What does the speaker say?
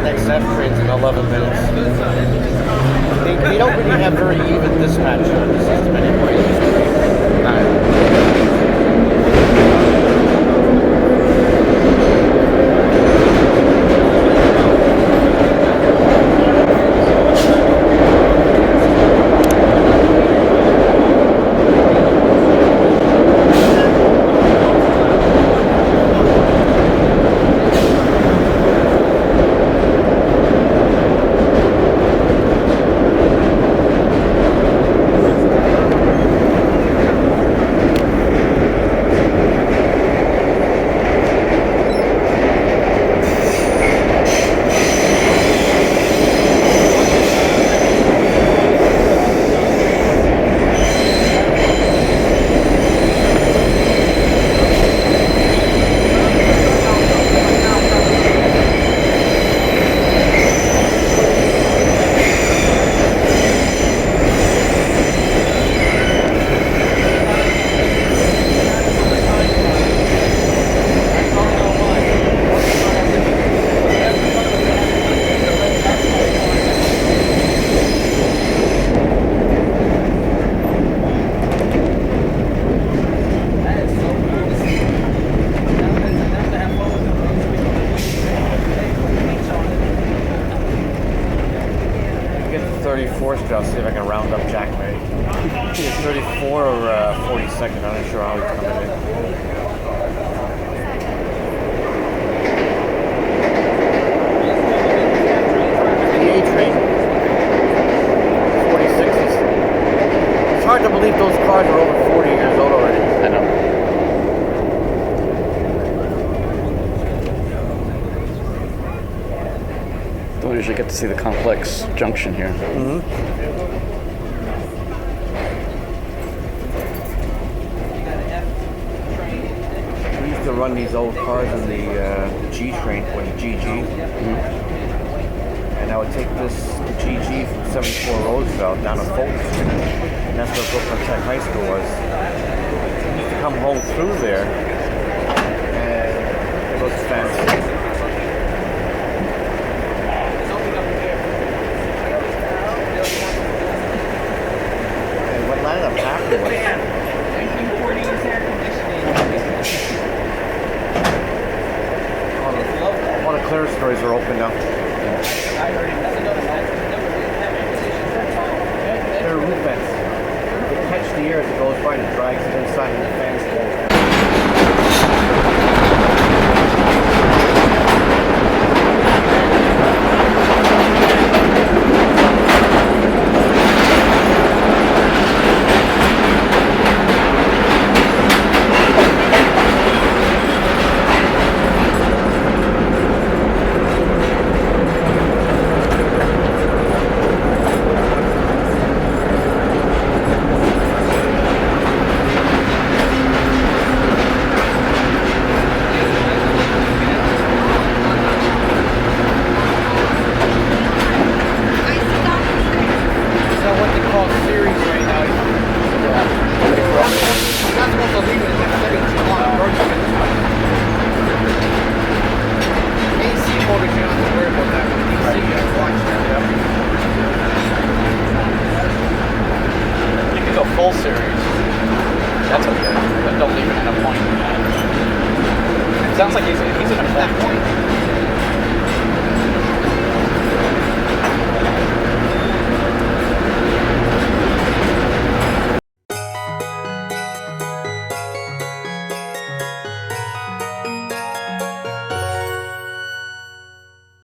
Next F train's in 11 minutes. They don't really have very even dispatch on the system anyway. I'll see if I can round up Jack May. It's 34 or 42nd. I'm not sure how he's coming in. The A train, 46s. It's hard to believe those cars are over 40 years old already. I know. Don't usually get to see the complex junction here. Mm-hmm. We used to run these old cars in the G train, or the GG. Mm-hmm. And I would take this GG from 74 Roosevelt down to Fulton Street. And that's where Brooklyn Tech High School was. I used to come home through there, and it was fancy. What ended up happening was 1940s air conditioning. all the clearance stories are open now. They're roof vents. They catch the air as it goes by and it drags it inside and the fans go. Full series. That's okay, but don't leave it in a point. It sounds like he's in a full point.